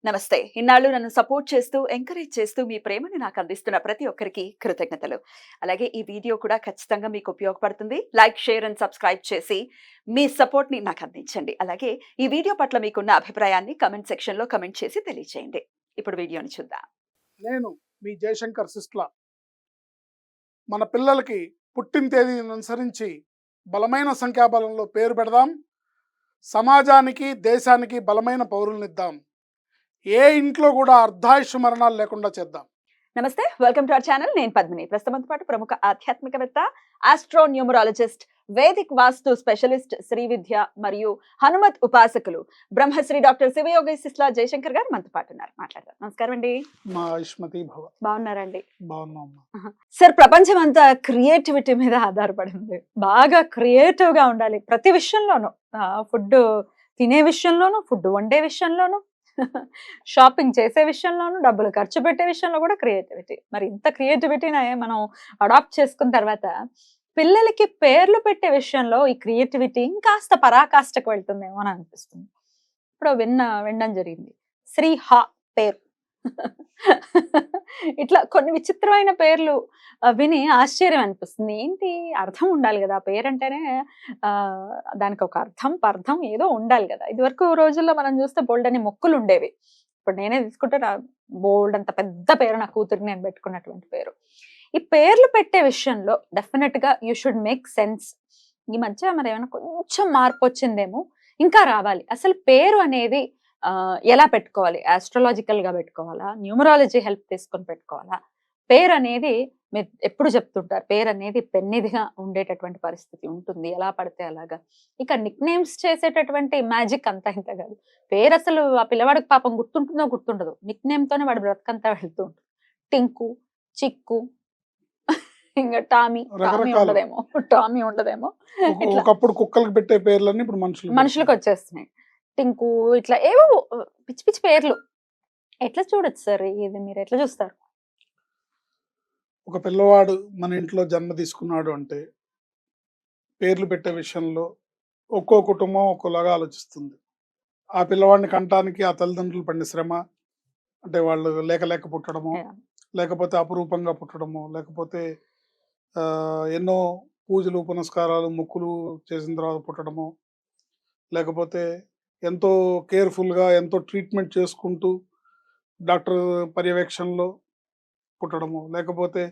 నమస్తే. ఇన్నాళ్ళు నన్ను సపోర్ట్ చేస్తూ, ఎంకరేజ్ చేస్తూ మీ ప్రేమని నాకు అందిస్తున్న ప్రతి ఒక్కరికి కృతజ్ఞతలు. అలాగే ఈ వీడియో కూడా ఖచ్చితంగా మీకు ఉపయోగపడుతుంది. లైక్, షేర్ అండ్ సబ్స్క్రైబ్ చేసి మీ సపోర్ట్‌ని నాకు అందించండి. అలాగే ఈ వీడియో పట్ల మీకున్న అభిప్రాయాన్ని కామెంట్ సెక్షన్‌లో కామెంట్ చేసి తెలియజేయండి. ఇప్పుడు వీడియోని చూద్దాం. నేను మీ జయశంకర్ సిస్ట్ల. మన పిల్లలకి పుట్టిన తేదీని అనుసరించి బలమైన సంఖ్యాబలంలో పేరు పెడదాం. సమాజానికి దేశానికి బలమైన పౌరులనిద్దాం. ఏ ఇంట్లో కూడా అర్ధాయుష్ మరణాలు లేకుండా చేద్దాం. నమస్తే. Welcome to our channel. నేను పద్మిని. ప్రస్తుతంతో పాటు ప్రముఖ ఆధ్యాత్మికవేత్త, ఆస్ట్రో న్యూమరాలజిస్ట్, వేదిక్ వాస్తు స్పెషలిస్ట్ శ్రీ విద్య మరియు హనుమత్ ఉపాసకులు బ్రహ్మశ్రీ డాక్టర్ శివయోగి సిస్లా జయశంకర్ గారు మనతో పాటు ఉన్నారు. మాట్లాడదాం. నమస్కారం అండి. మా ఆయుష్మతి భవ. బాగున్నారండి? బాగున్నాం. సార్, ప్రపంచం అంతా క్రియేటివిటీ మీద ఆధారపడింది. బాగా క్రియేటివ్ గా ఉండాలి ప్రతి విషయంలోనూ. ఫుడ్ తినే విషయంలోనూ, ఫుడ్ వండే విషయంలోనూ, షాపింగ్ చేసే విషయంలోనూ, డబ్బులు ఖర్చు పెట్టే విషయంలో కూడా క్రియేటివిటీ. మరి ఇంత క్రియేటివిటీని మనం అడాప్ట్ చేసుకున్న తర్వాత పిల్లలకి పేర్లు పెట్టే విషయంలో ఈ క్రియేటివిటీ ఇంకాస్త పరాకాష్ఠకు వెళ్తుందేమో అని అనిపిస్తుంది. ఇప్పుడు వినడం జరిగింది, శ్రీహ పేరు. ఇట్లా కొన్ని విచిత్రమైన పేర్లు విని ఆశ్చర్యం అనిపిస్తుంది. ఏంటి, అర్థం ఉండాలి కదా పేరంటేనే. దానికి ఒక అర్థం పర్థం ఏదో ఉండాలి కదా. ఇది వరకు రోజుల్లో మనం చూస్తే బోల్డ్ అని మొక్కులు ఉండేవి. ఇప్పుడు నేనే తీసుకుంటే నా బోల్డ్ అంత పెద్ద పేరు నా కూతురికి నేను పెట్టుకున్నటువంటి పేరు. ఈ పేర్లు పెట్టే విషయంలో డెఫినెట్ గా యూ షుడ్ మేక్ సెన్స్. ఈ మధ్య మరి ఏమైనా కొంచెం మార్పు వచ్చిందేమో, ఇంకా రావాలి. అసలు పేరు అనేది ఎలా పెట్టుకోవాలి? ఆస్ట్రాలజికల్ గా పెట్టుకోవాలా, న్యూమరాలజీ హెల్ప్ తీసుకొని పెట్టుకోవాలా? పేరు అనేది మీరు ఎప్పుడు చెప్తుంటారు, పేరు అనేది పెన్నిదిగా ఉండేటటువంటి పరిస్థితి ఉంటుంది, ఎలా పడితే అలాగా. ఇక నిక్ నేమ్స్ చేసేటటువంటి మ్యాజిక్ అంతా ఇంత కాదు. పేరు అసలు ఆ పిల్లవాడికి పాపం గుర్తుంటుందో గుర్తుండదు, నిక్ నేమ్ తోనే వాడి బ్రతకంతా వెళ్తూ ఉంటుంది. టింకు, చిక్కు, ఇంకా టామీ ఉండదేమో, టామీ ఉండదేమో. ఒకప్పుడు కుక్కలకు పెట్టే పేర్లన్నీ ఇప్పుడు మనుషులకు వచ్చేస్తున్నాయి. టింకు, ఇట్లా ఏవో పిచ్చి పిచ్చి పేర్లు. ఎట్లా చూడొచ్చు సార్ ఇది, మీరు ఎట్లా చూస్తారు? ఒక పిల్లవాడు మన ఇంట్లో జన్మ తీసుకున్నాడు అంటే పేర్లు పెట్టే విషయంలో ఒక్కో కుటుంబం ఒక్కోలాగా ఆలోచిస్తుంది. ఆ పిల్లవాడిని కంటానికి ఆ తల్లిదండ్రులు పడిన శ్రమ, అంటే వాళ్ళు లేక పుట్టడము, లేకపోతే అపురూపంగా పుట్టడము, లేకపోతే ఎన్నో పూజలు పునస్కారాలు మొక్కులు చేసిన తర్వాత పుట్టడము, లేకపోతే ఎంతో కేర్ఫుల్గా ఎంతో ట్రీట్మెంట్ చేసుకుంటూ డాక్టర్ పర్యవేక్షణలో పుట్టడము, లేకపోతే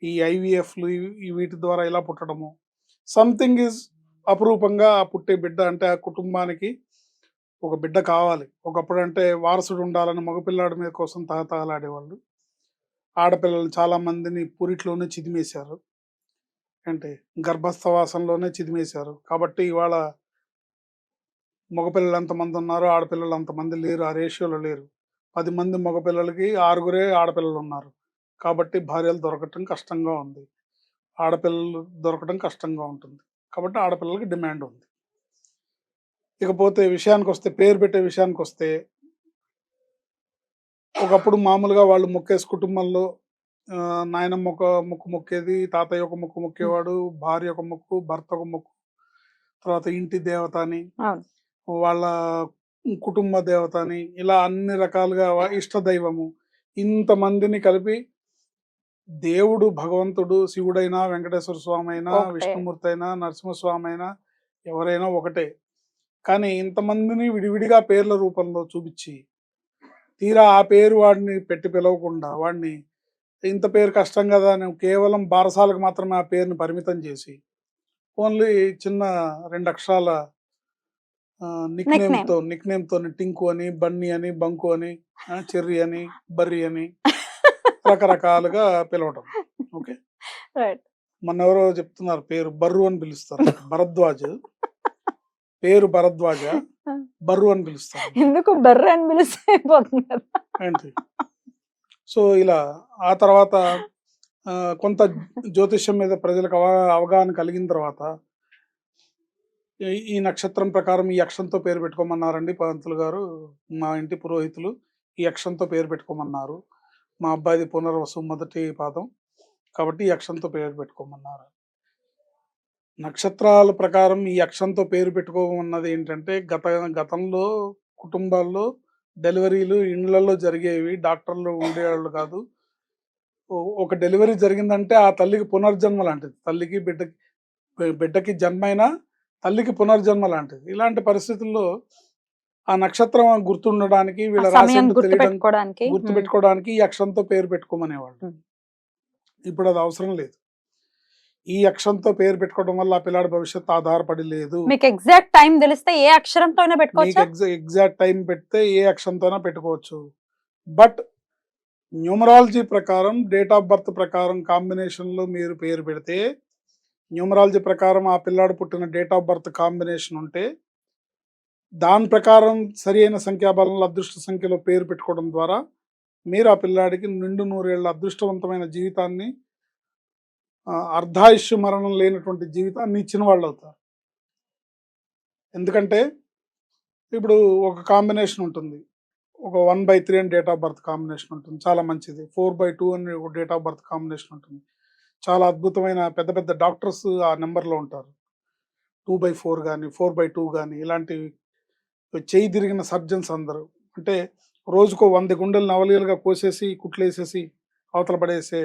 ఈ ఐవీఎఫ్లు వీటి ద్వారా ఇలా పుట్టడము. సంథింగ్ ఈజ్ అపురూపంగా పుట్టే బిడ్డ అంటే ఆ కుటుంబానికి ఒక బిడ్డ కావాలి. ఒకప్పుడు అంటే వారసుడు ఉండాలని మగపిల్లాడి మీద కోసం తహతహలాడేవాళ్ళు. ఆడపిల్లలు చాలామందిని పురిట్లోనే చిదిమేశారు, అంటే గర్భస్థవాసంలోనే చిదిమేశారు. కాబట్టి ఇవాళ మగపిల్లలు ఎంతమంది ఉన్నారో ఆడపిల్లలు అంతమంది లేరు, ఆ రేషియోలో లేరు. 10 మంది మగపిల్లలకి 6 ఆడపిల్లలు ఉన్నారు. కాబట్టి భార్యలు దొరకటం కష్టంగా ఉంది, ఆడపిల్లలు దొరకటం కష్టంగా ఉంటుంది. కాబట్టి ఆడపిల్లలకి డిమాండ్ ఉంది. ఇకపోతే విషయానికి వస్తే, పేరు పెట్టే విషయానికి వస్తే, ఒకప్పుడు మామూలుగా వాళ్ళు మొక్కేసి కుటుంబంలో నాయనమ్మ ఒక మొక్కు మొక్కేది, తాతయ్య ఒక మొక్కు మొక్కేవాడు, భార్య ఒక మొక్కు, భర్త ఒక మొక్కు, తర్వాత ఇంటి దేవత అని, వాళ్ళ కుటుంబ దేవత అని, ఇలా అన్ని రకాలుగా ఇష్ట దైవము, ఇంతమందిని కలిపి దేవుడు భగవంతుడు శివుడైనా, వెంకటేశ్వర స్వామి అయినా, విష్ణుమూర్తి అయినా, నరసింహస్వామి అయినా ఎవరైనా ఒకటే. కానీ ఇంతమందిని విడివిడిగా పేర్ల రూపంలో చూపించి తీరా ఆ పేరు వాడిని పెట్టి పిలవకుండా వాడిని ఇంత పేరు కష్టం కదా అని కేవలం బారసాలకు మాత్రమే ఆ పేరుని పరిమితం చేసి ఓన్లీ చిన్న 2 అక్షరాల నిక్ నేమ్తో టింకు అని, బన్నీ అని, బంకు అని, చెర్రీ అని, బర్రీ అని రకరకాలుగా పిలవటం. ఓకే, మొన్న ఎవరో చెప్తున్నారు పేరు బర్రు అని పిలుస్తారు. భరద్వాజ్ పేరు భరద్వాజ, బర్రు అని పిలుస్తారు. ఎందుకు బర్రు అని పిలిస్తే ఏంటి. సో ఇలా ఆ తర్వాత కొంత జ్యోతిష్యం మీద ప్రజలకు అవగాహన కలిగిన తర్వాత ఈ నక్షత్రం ప్రకారం ఈ అక్షరంతో పేరు పెట్టుకోమన్నారండి పంతులు గారు, మా ఇంటి పురోహితులు ఈ అక్షరంతో పేరు పెట్టుకోమన్నారు. మా అబ్బాయిది పునర్వసు మొదటి పాదం కాబట్టి ఈ అక్షరంతో పేరు పెట్టుకోమన్నారు. నక్షత్రాల ప్రకారం ఈ అక్షరంతో పేరు పెట్టుకోమన్నది ఏంటంటే గతంలో కుటుంబాల్లో డెలివరీలు ఇండ్లలో జరిగేవి, డాక్టర్లు ఉండేవాళ్ళు కాదు. ఒక డెలివరీ జరిగిందంటే ఆ తల్లికి పునర్జన్మ లాంటిది. తల్లికి బిడ్డకి జన్మైనా తల్లికి పునర్జన్మ లాంటిది. ఇలాంటి పరిస్థితుల్లో ఆ నక్షత్రం గుర్తుండడానికి, ఆ వీళ్ళ సమయం రాశేంటో తెలియడం గుర్తుపెట్టుకోవడానికి గుర్తుపెట్టుకోవడానికి ఈ అక్షరంతో పేరు పెట్టుకోమనేవాళ్ళు. ఉమ్. ఇప్పుడు అది అవసరం లేదు. ఈ అక్షరంతో పేరు పెట్టుకోవడం వల్ల ఆ పిల్లాడి భవిష్యత్తు ఆధారపడి లేదు. మీకు ఎగ్జాక్ట్ టైం తెలిస్తే ఏ అక్షరంతో అయినా మీకు పెట్టుకోవచ్చా? ఎగ్జాక్ట్ టైం పెడితే ఏ అక్షరంతోనా పెట్టుకోవచ్చు. బట్ న్యూమరాలజీ ప్రకారం, డేట్ ఆఫ్ బర్త్ ప్రకారం కాంబినేషన్లో మీరు పేరు పెడితే, న్యూమరాలజీ ప్రకారం ఆ పిల్లాడు పుట్టిన డేట్ ఆఫ్ బర్త్ కాంబినేషన్ ఉంటే, దాని ప్రకారం సరి అయిన సంఖ్యాబలంలో అదృష్ట సంఖ్యలో పేరు పెట్టుకోవడం ద్వారా మీరు ఆ పిల్లాడికి నిండు 100 ఏళ్ళ అదృష్టవంతమైన జీవితాన్ని, అర్ధాయుష్య మరణం లేనటువంటి జీవితాన్ని ఇచ్చిన వాళ్ళు అవుతారు. ఎందుకంటే ఇప్పుడు ఒక కాంబినేషన్ ఉంటుంది, ఒక 1/3 అని డేట్ ఆఫ్ బర్త్ కాంబినేషన్ ఉంటుంది, చాలా మంచిది. 4/2 అని ఒక డేట్ ఆఫ్ బర్త్ కాంబినేషన్ ఉంటుంది, చాలా అద్భుతమైన పెద్ద పెద్ద డాక్టర్స్ ఆ నెంబర్లో ఉంటారు. 2/4 కానీ 4/2 కానీ ఇలాంటివి చేయి తిరిగిన సర్జన్స్ అందరూ, అంటే రోజుకో 100 గుండెలు నవలీలుగా కోసేసి కుట్లేసేసి అవతల పడేసే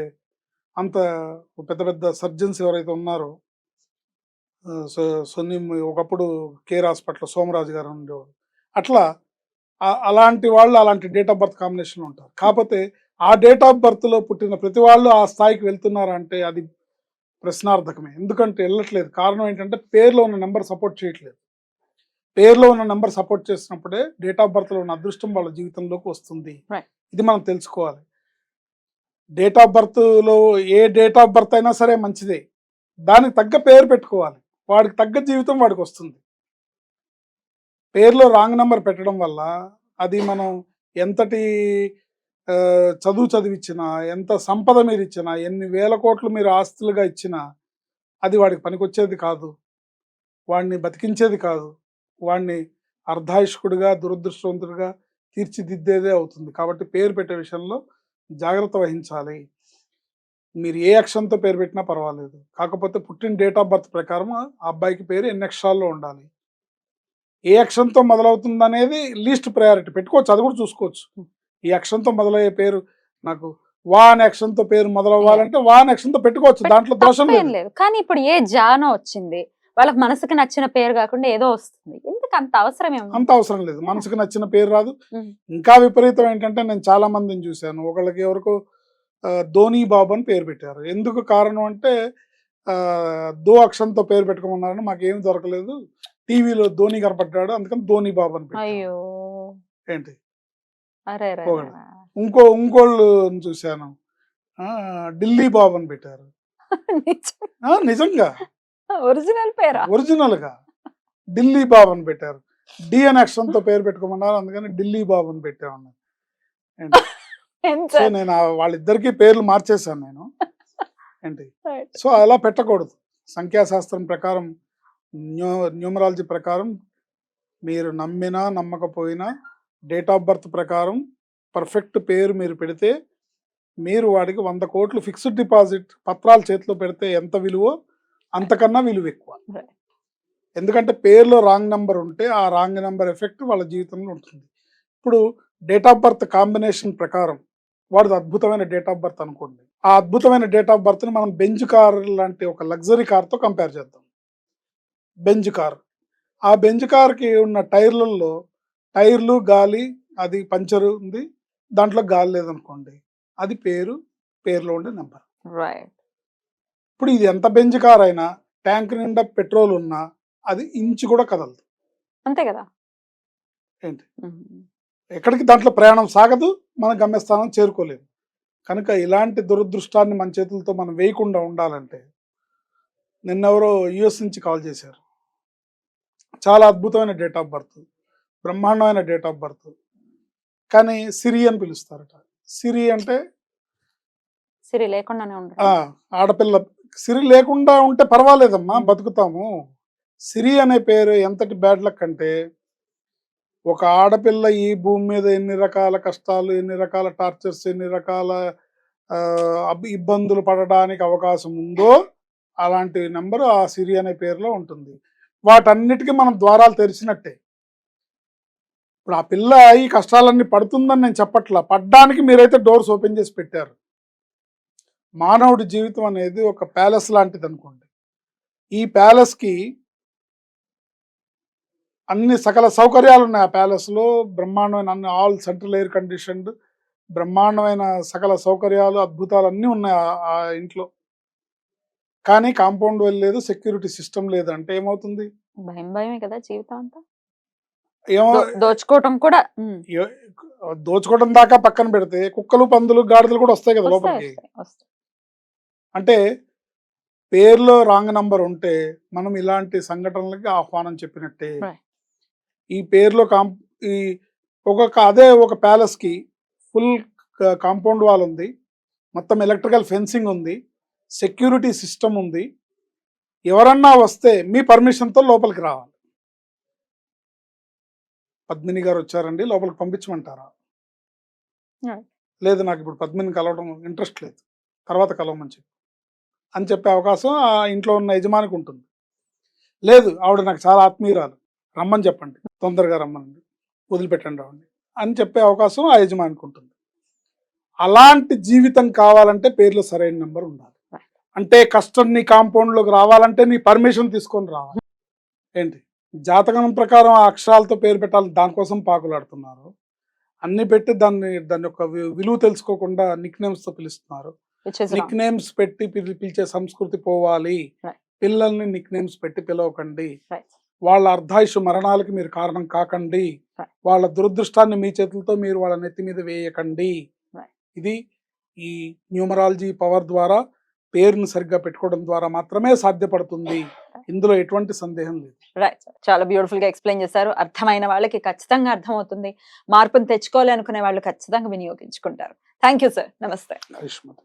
అంత పెద్ద పెద్ద సర్జన్స్ ఎవరైతే ఉన్నారో, సొన్ని ఒకప్పుడు కేర్ హాస్పిటల్ సోమరాజు గారు ఉండేవాడు, అట్లా అలాంటి వాళ్ళు అలాంటి డేట్ ఆఫ్ బర్త్ కాంబినేషన్లో ఉంటారు. కాకపోతే ఆ డేట్ ఆఫ్ బర్త్లో పుట్టిన ప్రతి వాళ్ళు ఆ స్థాయికి వెళ్తున్నారంటే అది ప్రశ్నార్థకమే. ఎందుకంటే వెళ్ళట్లేదు. కారణం ఏంటంటే పేరులో ఉన్న నెంబర్ సపోర్ట్ చేయట్లేదు. పేరులో ఉన్న నెంబర్ సపోర్ట్ చేసినప్పుడే డేట్ ఆఫ్ బర్త్లో ఉన్న అదృష్టం వాళ్ళ జీవితంలోకి వస్తుంది. ఇది మనం తెలుసుకోవాలి. డేట్ ఆఫ్ బర్త్లో ఏ డేట్ ఆఫ్ బర్త్ అయినా సరే మంచిదే, దానికి తగ్గ పేరు పెట్టుకోవాలి, వాడికి తగ్గ జీవితం వాడికి వస్తుంది. పేరులో రాంగ్ నెంబర్ పెట్టడం వల్ల అది మనం ఎంతటి చదువు చదివిచ్చినా, ఎంత సంపద మీరు ఇచ్చినా, ఎన్ని వేల కోట్లు మీరు ఆస్తులుగా ఇచ్చినా అది వాడికి పనికొచ్చేది కాదు, వాడిని బతికించేది కాదు, వాడిని అర్ధాయుష్కుడిగా దురదృష్టవంతుడిగా తీర్చిదిద్దేదే అవుతుంది. కాబట్టి పేరు పెట్టే విషయంలో జాగ్రత్త వహించాలి. మీరు ఏ అక్షరంతో పేరు పెట్టినా పర్వాలేదు, కాకపోతే పుట్టిన డేట్ ఆఫ్ బర్త్ ప్రకారం ఆ అబ్బాయికి పేరు ఎన్ని అక్షరాల్లో ఉండాలి, ఏ అక్షరంతో మొదలవుతుంది అనేది లీస్ట్ ప్రయారిటీ పెట్టుకోవచ్చు. అది కూడా చూసుకోవచ్చు. ఈ అక్షరంతో మొదలయ్యే పేరు, నాకు వా అనే అక్షరంతో పేరు మొదలవ్వాలంటే వా అనే అక్షరంతో పెట్టుకోవచ్చు, దాంట్లో దోషం లేదు. కానీ ఇప్పుడు ఏ జానో వచ్చింది, వాళ్ళకి మనసుకు నచ్చిన పేరు కాకుండా ఏదో వస్తుంది, ఎందుకు అంత అవసరం? అంత అవసరం లేదు, మనసుకు నచ్చిన పేరు రాదు. ఇంకా విపరీతం ఏంటంటే నేను చాలా మందిని చూశాను, ఒకళ్ళకి ఎవరికో ధోని బాబు అని పేరు పెట్టారు. ఎందుకు కారణం అంటే దో అక్షరంతో పేరు పెట్టుకోమన్నారని, మాకేం దొరకలేదు, టీవీలో ధోని కనపడ్డాడు అందుకని ధోని బాబు అని పెట్టారు. ఏంటి ఇంకోళ్ళు చూశాను, ఢిల్లీ బాబు అని పెట్టారు. నిజంగా ఒరిజినల్ గా ఢిల్లీ బాబు అని పెట్టారు. డి అనే అక్షరంతో పేరు పెట్టుకోమన్నారు అందుకని ఢిల్లీ బాబు అని పెట్టామన్నారు. సో నేను వాళ్ళిద్దరికి పేర్లు మార్చేశాను నేను. ఏంటి సో అలా పెట్టకూడదు. సంఖ్యాశాస్త్రం ప్రకారం, న్యూమరాలజీ ప్రకారం మీరు నమ్మినా నమ్మకపోయినా డేట్ ఆఫ్ బర్త్ ప్రకారం పర్ఫెక్ట్ పేరు మీరు పెడితే మీరు వాడికి 100 కోట్లు ఫిక్స్డ్ డిపాజిట్ పత్రాలు చేతిలో పెడితే ఎంత విలువో అంతకన్నా విలువ ఎక్కువ. ఎందుకంటే పేరులో రాంగ్ నెంబర్ ఉంటే ఆ రాంగ్ నెంబర్ ఎఫెక్ట్ వాళ్ళ జీవితంలో ఉంటుంది. ఇప్పుడు డేట్ ఆఫ్ బర్త్ కాంబినేషన్ ప్రకారం వాడిది అద్భుతమైన డేట్ ఆఫ్ బర్త్ అనుకోండి, ఆ అద్భుతమైన డేట్ ఆఫ్ బర్త్ని మనం బెంజ్ కార్ లాంటి ఒక లగ్జరీ కార్తో కంపేర్ చేద్దాం. బెంజ్ కార్, ఆ బెంజ్ కార్కి ఉన్న టైర్లలో టైర్లు గాలి, అది పంచరు ఉంది, దాంట్లో గాలి లేదనుకోండి, అది పేరులో ఉండే నెంబర్. ఇప్పుడు ఇది ఎంత బెంజ్ కార్ అయినా ట్యాంక్ నిండా పెట్రోల్ ఉన్నా అది ఇంచు కూడా కదలదు, అంతే కదా. ఏంటి ఎక్కడికి దాంట్లో ప్రయాణం సాగదు, మన గమ్యస్థానం చేరుకోలేదు. కనుక ఇలాంటి దురదృష్టాన్ని మన చేతులతో మనం వేయకుండా ఉండాలంటే, నిన్నెవరో యుఎస్ నుంచి కాల్ చేశారు, చాలా అద్భుతమైన డేట్ ఆఫ్ బర్త్, బ్రహ్మాండమైన డేట్ ఆఫ్ బర్త్, కానీ సిరి అని పిలుస్తారట. సిరి అంటే సిరి లేకుండానే ఆడపిల్ల. సిరి లేకుండా ఉంటే పర్వాలేదమ్మా, బతుకుతాము. సిరి అనే పేరు ఎంతటి బ్యాడ్ లక్ అంటే, ఒక ఆడపిల్ల ఈ భూమి మీద ఎన్ని రకాల కష్టాలు, ఎన్ని రకాల టార్చర్స్, ఎన్ని రకాల ఇబ్బందులు పడడానికి అవకాశం ఉందో అలాంటి నెంబర్ ఆ సిరి అనే పేరులో ఉంటుంది. వాటన్నిటికీ మనం ద్వారాలు తెరిచినట్టే. ఇప్పుడు ఆ పిల్ల ఈ కష్టాలన్నీ పడుతుందని నేను చెప్పట్లా, పడ్డానికి మీరైతే డోర్స్ ఓపెన్ చేసి పెట్టారు. మానవుడి జీవితం అనేది ఒక ప్యాలెస్ లాంటిది అనుకోండి. ఈ ప్యాలెస్కి అన్ని సకల సౌకర్యాలు ఉన్నాయి. ఆ ప్యాలెస్లో బ్రహ్మాండమైన అన్ని ఆల్ సెంట్రల్ ఎయిర్ కండిషన్డ్ బ్రహ్మాండమైన సకల సౌకర్యాలు అద్భుతాలు అన్నీ ఉన్నాయి ఆ ఇంట్లో. కానీ కాంపౌండ్ వెల్ లేదు, సెక్యూరిటీ సిస్టమ్ లేదు అంటే ఏమవుతుంది? భయం భయమే కదా జీవితం అంతా. ఏమో దోచుకోవటం కూడా ఏ- దోచుకోవడం దాకా పక్కన పెడితే కుక్కలు, పందులు, గాడిదలు కూడా వస్తాయి కదా లోపలికి. వస్తాయి. అంటే పేరులో రాంగ్ నంబర్ ఉంటే మనం ఇలాంటి సంఘటనలకి ఆహ్వానం చెప్పినట్టే. Right. ఈ పేరులో ఈ అదే ఒక ప్యాలెస్కి ఫుల్ కాంపౌండ్ వాల్ ఉంది, మొత్తం ఎలక్ట్రికల్ ఫెన్సింగ్ ఉంది, సెక్యూరిటీ సిస్టమ్ ఉంది. ఎవరన్నా వస్తే మీ పర్మిషన్తో లోపలికి రావాలి. పద్మిని గారు వచ్చారండి, లోపలికి పంపించమంటారా? Right. లేదు, నాకు ఇప్పుడు పద్మిని కలవడం ఇంట్రెస్ట్ లేదు, తర్వాత కలవమని చెప్పి అని చెప్పే అవకాశం ఆ ఇంట్లో ఉన్న యజమానికి ఉంటుంది. లేదు, ఆవిడ నాకు చాలా ఆత్మీయురాలు, రమ్మని చెప్పండి, తొందరగా రమ్మనండి, వదిలిపెట్టండి రావండి అని చెప్పే అవకాశం ఆ యజమానికి ఉంటుంది. అలాంటి జీవితం కావాలంటే పేర్లో సరైన నెంబర్ ఉండాలి. అంటే కష్టం నీ కాంపౌండ్లోకి రావాలంటే నీ పర్మిషన్ తీసుకొని రావాలి. ఏంటి జాతకం ప్రకారం ఆ అక్షరాలతో పేరు పెట్టాలి, దానికోసం పాకులాడుతున్నారు. అన్ని పెట్టి దాని యొక్క విలువ తెలుసుకోకుండా నిక్ నేమ్స్తో పిలుస్తున్నారు. నిక్ నేమ్స్ పెట్టి పిలిచే సంస్కృతి పోవాలి. పిల్లల్ని నిక్ నేమ్స్ పెట్టి పిలవకండి. వాళ్ళ అర్ధాయుషు మరణాలకి మీరు కారణం కాకండి. వాళ్ళ దురదృష్టాన్ని మీ చేతులతో మీరు వాళ్ళ నెత్తి మీద వేయకండి. ఇది ఈ న్యూమరాలజీ పవర్ ద్వారా, పేరును సరిగ్గా పెట్టుకోవడం ద్వారా మాత్రమే సాధ్యపడుతుంది. ఇందులో ఎటువంటి సందేహం లేదు. రైట్, చాలా బ్యూటిఫుల్ గా ఎక్స్ప్లెయిన్ చేశారు. అర్థమైన వాళ్ళకి ఖచ్చితంగా అర్థమవుతుంది. మార్పును తెచ్చుకోవాలి అనుకునే వాళ్ళు ఖచ్చితంగా వినియోగించుకుంటారు. Thank you sir. నమస్తే.